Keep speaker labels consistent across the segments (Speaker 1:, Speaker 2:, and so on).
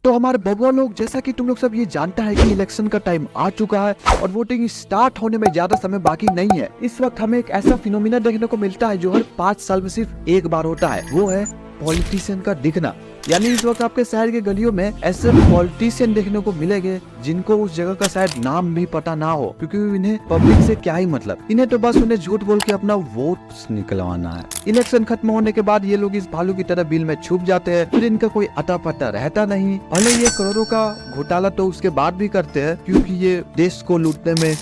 Speaker 1: तो हमारे बबुआ लोग, जैसा कि तुम लोग सब ये जानता है कि इलेक्शन का टाइम आ चुका है और वोटिंग स्टार्ट होने में ज्यादा समय बाकी नहीं है। इस वक्त हमें एक ऐसा फिनोमिना देखने को मिलता है जो हर 5 साल में सिर्फ एक बार होता है, वो है पॉलिटिशियन का दिखना। यानी इस वक्त आपके शहर के गलियों में ऐसे पॉलिटिशियन देखने को मिलेंगे जिनको उस जगह का शायद नाम भी पता ना हो, क्योंकि इन्हें पब्लिक से क्या ही मतलब, इन्हें तो बस उन्हें झूठ बोल के अपना वोट निकलवाना है। इलेक्शन खत्म होने के बाद ये लोग इस भालू की तरह बिल में छुप जाते हैं, फिर इनका कोई अता पता रहता नहीं। भले ये करोड़ों का घोटाला तो उसके बाद भी करते हैं, क्योंकि ये देश को लूटने में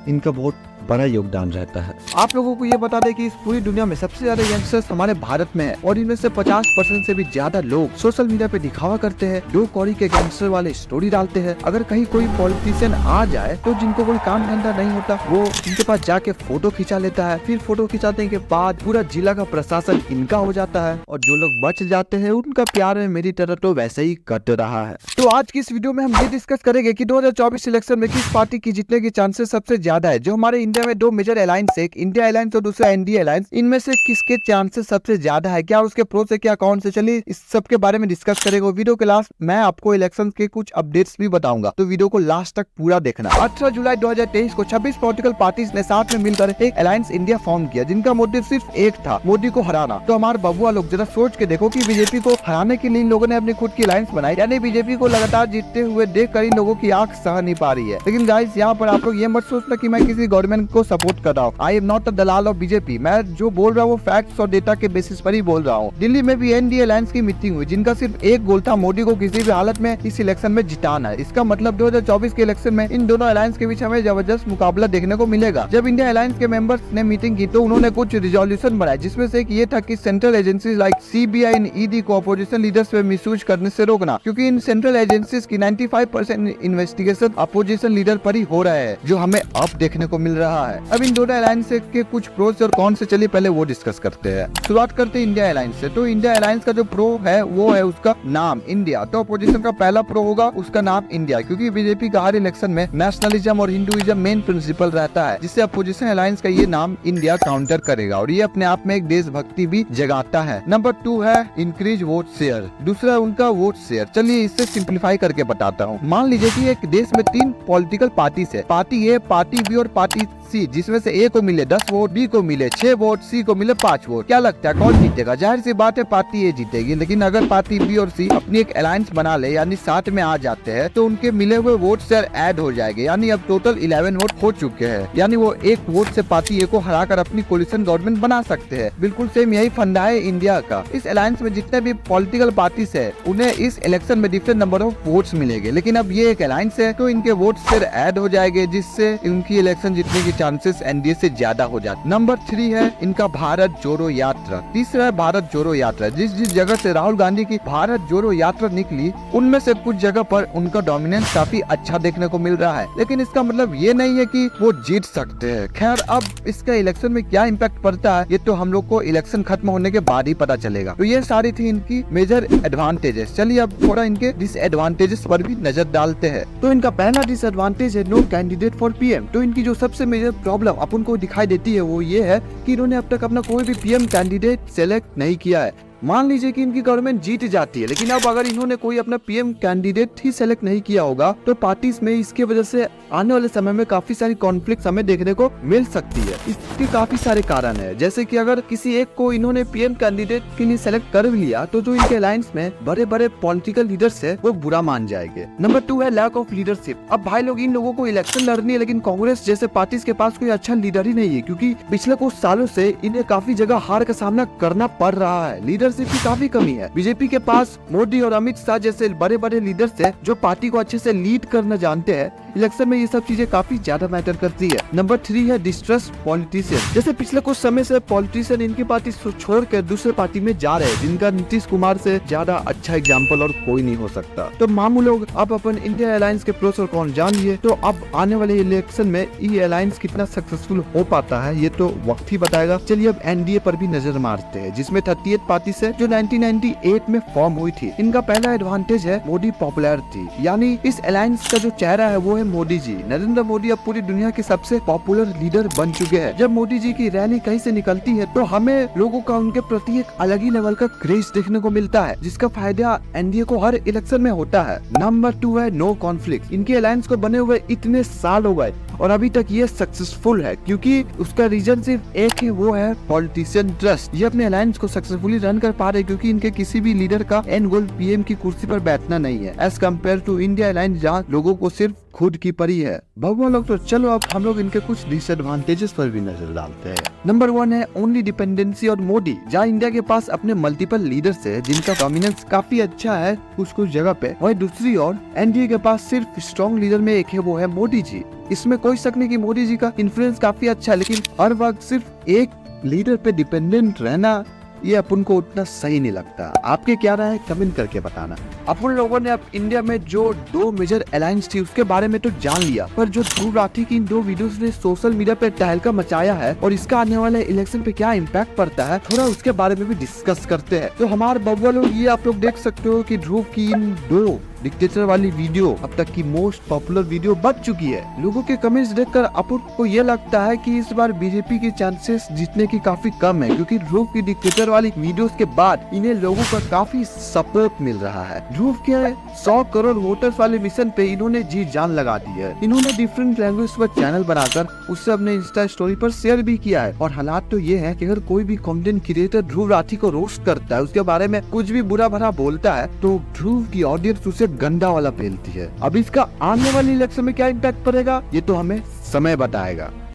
Speaker 1: इनका बहुत बड़ा योगदान रहता है। आप लोगों को ये बता दें कि इस पूरी दुनिया में सबसे ज्यादा यंगस्टर्स हमारे भारत में है और इनमें से 50% से भी ज्यादा लोग सोशल मीडिया पे दिखावा करते हैं, 2 कौड़ी के गैंगस्टर वाले स्टोरी डालते हैं। अगर कहीं कोई पॉलिटिशियन आ जाए तो जिनको कोई काम धंधा नहीं होता वो इनके पास जाके फोटो खिंचा लेता है, फिर फोटो खिंचाने के बाद पूरा जिला का प्रशासन इनका हो जाता है और जो लोग बच जाते हैं उनका प्यार में मेरी तरह तो वैसे ही कट रहा है। तो आज की इस वीडियो में हम ये डिस्कस करेंगे कि 2024 इलेक्शन में किस पार्टी की जीतने के चांसेस सबसे ज्यादा है। जो हमारे इंडिया में 2 मेजर अलायंस, एक इंडिया अलायंस और दूसरा एनडीए अलायंस, इनमें से किसके चांसेस सबसे ज्यादा है, क्या उसके प्रोस है क्या कौन से, चलिए इस सब के बारे में डिस्कस करेंगे। वीडियो के लास्ट मैं आपको इलेक्शन के कुछ अपडेट्स भी बताऊंगा, तो वीडियो को लास्ट तक पूरा देखना। 18 जुलाई 2023 को 26 पॉलिटिकल पार्टीज ने साथ में मिलकर एक अलायंस इंडिया फॉर्म किया, जिनका मोटिव सिर्फ एक था, मोदी को हराना। तो हमारे बबुआ लोग जरा सोच के देखो कि बीजेपी को हराने के लिए इन लोगों ने अपनी खुद की अलायंस बनाई, यानी बीजेपी को लगातार जीतते हुए देख कर इन लोगों की आंख सह नहीं पा रही है। लेकिन गाइस यहाँ पर आप लोग ये मत सोचना कि मैं किसी गवर्नमेंट को सपोर्ट कर रहा हूँ। I am not a Dalal of BJP. मैं जो बोल रहा हूँ वो फैक्ट्स और डेटा के बेसिस पर ही बोल रहा हूँ। दिल्ली में भी एनडीए अलायंस की मीटिंग हुई, जिनका सिर्फ एक गोल था, मोदी को किसी भी हालत में इस इलेक्शन में जिताना है। इसका मतलब 2024 के इलेक्शन में इन दोनों अलायंस के बीच हमें जबरदस्त मुकाबला देखने को मिलेगा। जब इंडिया अलायंस के मेंबर्स ने मीटिंग की तो उन्होंने कुछ रिजोल्यूशन बनाए, जिसमें से एक ये था कि central agencies like CBI and ED को अपोजिशन लीडर्स पे मिसयूज करने से रोकना, क्योंकि इन सेंट्रल एजेंसीज की 95% इन्वेस्टिगेशन अपोजिशन लीडर पर ही हो रहा है, जो हमें अब देखने को मिल रहा है। अब इन दोनों अलायंस के कुछ प्रोस और कौन से, चलिए पहले वो डिस्कस करते हैं। शुरुआत करते हैं इंडिया अलायंस से। तो इंडिया अलायंस का जो प्रो है वो है उसका नाम इंडिया। तो अपोजिशन का पहला प्रो होगा उसका नाम इंडिया, क्योंकि बीजेपी का हर इलेक्शन में नेशनलिज्म और हिंदुइज्म मेन प्रिंसिपल रहता है, जिससे अपोजिशन अलायंस का ये नाम इंडिया काउंटर करेगा और ये अपने आप में एक देशभक्ति भी जगाता है। नंबर 2 है इंक्रीज वोट शेयर। दूसरा उनका वोट शेयर। चलिए इससे सिंप्लीफाई करके बताता हूँ। मान लीजिए कि एक देश में 3 पॉलिटिकल पार्टीज है, पार्टी ए, पार्टी बी और पार्टी सी, जिसमें से ए को मिले 10 वोट, बी को मिले 6 वोट, सी को मिले 5 वोट। क्या लगता है कौन जीतेगा? जाहिर सी बात है पार्टी ए जीतेगी। लेकिन अगर पार्टी बी और सी अपनी एक अलायंस बना ले, यानी साथ में आ जाते हैं, तो उनके मिले हुए वोट शेयर ऐड हो जाएंगे, यानी अब टोटल 11 वोट हो चुके हैं। यानी वो एक वोट से पार्टी ए को हराकर अपनी कोलिशन गवर्नमेंट बना सकते हैं। बिल्कुल सेम यही फंडा है इंडिया का। इस अलायंस में जितने भी पॉलिटिकल पार्टीज है उन्हें इस इलेक्शन में डिफरेंट नंबर ऑफ वोट्स मिलेंगे, लेकिन अब ये एक अलायंस है तो इनके वोट शेयर ऐड हो जाएंगे, जिससे इनकी इलेक्शन जीतने की चांसेस एनडीए से ज्यादा हो जाते। नंबर 3 है इनका भारत जोड़ो यात्रा। तीसरा है भारत जोड़ो यात्रा। जिस जिस जगह से राहुल गांधी की भारत जोड़ो यात्रा निकली उनमें से कुछ जगह पर उनका डोमिनेंस काफी अच्छा देखने को मिल रहा है, लेकिन इसका मतलब ये नहीं है कि वो जीत सकते हैं। खैर अब इसका इलेक्शन में क्या इम्पैक्ट पड़ता है ये तो हम लोग को इलेक्शन खत्म होने के बाद ही पता चलेगा। तो ये सारी थी इनकी मेजर एडवांटेजेस। चलिए अब थोड़ा इनके डिसएडवांटेजेस पर भी नजर डालते हैं। तो इनका पहला डिसएडवांटेज है नो कैंडिडेट फॉर पीएम। तो इनकी जो सबसे मेजर प्रॉब्लम अपन को दिखाई देती है वो ये है कि इन्होंने अब तक अपना कोई भी पीएम कैंडिडेट सेलेक्ट नहीं किया है। मान लीजिए कि इनकी गवर्नमेंट जीत जाती है, लेकिन अब अगर इन्होंने कोई अपना पीएम कैंडिडेट ही सेलेक्ट नहीं किया होगा तो पार्टीज में इसके वजह से आने वाले समय में काफी सारी कॉन्फ्लिक्ट हमें देखने को मिल सकती है। इसके काफी सारे कारण है, जैसे कि अगर किसी एक को इन्होंने पीएम कैंडिडेट के लिए सेलेक्ट कर भी लिया तो जो इनके अलायंस में बड़े बड़े पॉलिटिकल लीडर्स है वो बुरा मान जाएंगे। नंबर 2 है लैक ऑफ लीडरशिप। अब भाई लोग इन लोगों को इलेक्शन लड़नी है, लेकिन कांग्रेस जैसे पार्टीज के पास कोई अच्छा लीडर ही नहीं है, क्योंकि पिछले कुछ सालों से इन्हें काफी जगह हार का सामना करना पड़ रहा है। लीडरशिप की काफी कमी है। बीजेपी के पास मोदी और अमित शाह जैसे बड़े बड़े लीडर्स है जो पार्टी को अच्छे से लीड करना जानते हैं। इलेक्शन में ये सब चीजें काफी ज्यादा मैटर करती है। नंबर 3 है डिस्ट्रस्ट पॉलिटिशियन। जैसे पिछले कुछ समय से पॉलिटिशियन इनकी पार्टी छोड़ कर दूसरे पार्टी में जा रहे हैं, जिनका नीतीश कुमार से ज्यादा अच्छा एग्जाम्पल और कोई नहीं हो सकता। तो मामू लोग अब अपन इंडिया अलायंस के प्रोस और कॉन जान लिए, तो अब आने वाले इलेक्शन में ये अलायंस कितना सक्सेसफुल हो पाता है ये तो वक्त ही बताएगा। चलिए अब एनडीए पर भी नजर मारते हैं, जिसमें 38 पार्टी है जो 1998 में फॉर्म हुई थी। इनका पहला एडवांटेज है मोदी पॉपुलैरिटी, यानी इस अलायंस का जो चेहरा है वो है मोदी जी। नरेंद्र मोदी अब पूरी दुनिया के सबसे पॉपुलर लीडर बन चुके हैं। जब मोदी जी की रैली कहीं से निकलती है तो हमें लोगों का उनके प्रति एक अलग ही लेवल का क्रेज देखने को मिलता है, जिसका फायदा एनडीए को हर इलेक्शन में होता है। नंबर 2 है नो कॉन्फ्लिक्ट। इनके अलायंस को बने हुए इतने साल हो गए और अभी तक ये सक्सेसफुल है, क्योंकि उसका रीजन सिर्फ एक है, वो है पॉलिटिशियन ट्रस्ट। ये अपने अलायंस को सक्सेसफुली रन कर पा रहे क्योंकि इनके किसी भी लीडर का एंड गोल पीएम की कुर्सी पर बैठना नहीं है, as compare to India alliance जहाँ लोगों को सिर्फ खुद की परी है। भगवान लोग, तो चलो अब हम लोग इनके कुछ डिसएडवांटेजेस पर भी नजर डालते हैं। नंबर 1 है ओनली डिपेंडेंसी और मोदी। जहाँ इंडिया के पास अपने मल्टीपल लीडर्स है जिनका डोमिनेंस काफी अच्छा है कुछ कुछ जगह पे, वहीं दूसरी ओर एनडीए के पास सिर्फ स्ट्रॉन्ग लीडर में एक है, वो है मोदी जी। इसमें कोई शक नहीं कि मोदी जी का इन्फ्लुएंस काफी अच्छा है, लेकिन हर वक्त सिर्फ एक लीडर पे डिपेंडेंट रहना ये अपन को उतना सही नहीं लगता। आपके क्या राय है कमेंट करके बताना। अपन लोगों ने अब इंडिया में जो 2 मेजर अलायंस थी उसके बारे में तो जान लिया, पर जो ध्रुव राठी की इन 2 वीडियोस ने सोशल मीडिया पे तहलका मचाया है और इसका आने वाले इलेक्शन पे क्या इम्पैक्ट पड़ता है, थोड़ा उसके बारे में भी डिस्कस करते हैं। तो हमारे बब्बा लोग, ये आप लोग देख सकते हो कि ध्रुव की इन 2 डिक्टेटर वाली वीडियो अब तक की मोस्ट पॉपुलर वीडियो बन चुकी है। लोगों के कमेंट्स देखकर अपन को ये लगता है कि इस बार बीजेपी के चांसेस जीतने की काफी कम है, क्योंकि ध्रुव की डिक्टेटर वाली वीडियोस के बाद इन्हें लोगों का काफी सपोर्ट मिल रहा है। ध्रुव के 100 करोड़ वोटर्स वाले मिशन पे इन्होंने जी जान लगा दी है। इन्होंने डिफरेंट लैंग्वेज पर चैनल बनाकर उससे अपने इंस्टा स्टोरी पर शेयर भी किया है। और हालात तो ये है कि अगर कोई भी कंटेंट क्रिएटर ध्रुव राठी को रोस्ट करता है, उसके बारे में कुछ भी बुरा भरा बोलता है, तो ध्रुव की ऑडियंस उसे गंदा वाला फैलती है। अब इसका आने वाले इलेक्शन में क्या इम्पैक्ट पड़ेगा ये तो हमें समय बताएगा।